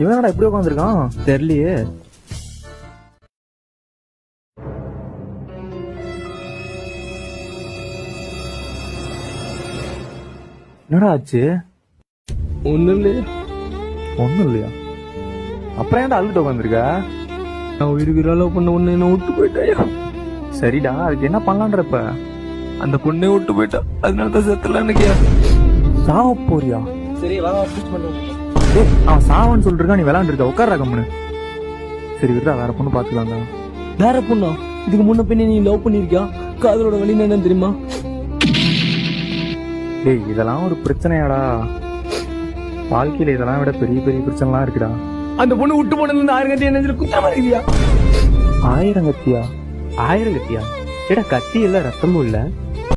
இவனடா எப்படி உட்காந்துருக்கான் தெரியலையே. என்னடா ஆச்சு? ஒன்னும் இல்லையா. ஒண்ணும் இல்லையா? அப்புறம் ஏன்டா அழுட்டு உட்காந்துருக்க? நான் உயிருக்கு லவ் பண்ண ஒண்ணு என்ன விட்டு போயிட்டாயா? சரிடா, அதுக்கு என்ன பண்ணலான்ற? இப்ப அந்த பொண்ணே விட்டு போயிட்டா, அதனாலதான் செத்தல எனக்கு. சாவ போறியா? சரி வாங்க பூச் பண்ணுவோம். அவன் சாவன்னு சொல்லிட்டு இருக்கான், நீ விளையாண்டு இருக்க. உட்கார்றா கம்முன்னு. சரி விடுறா, வேற பொண்ணு பாத்துக்கலாம்டா. வேற பொண்ணா? இதுக்கு முன்ன பின்ன நீ லவ் பண்ணிருக்கியா? காதலோட வழி என்னன்னு தெரியுமா? டேய், இதெல்லாம் ஒரு பிரச்சனையாடா? வாழ்க்கையில இதெல்லாம் விட பெரிய பெரிய பிரச்சனைலாம் இருக்குடா. அந்த பொண்ணு விட்டு போனதுல 1000 கத்தி என்ன குத்தமா இருக்கியா? 1000 கத்தியா? 1000 கத்தியா? ஏடா கத்தி இல்ல ரத்தமும் இல்ல.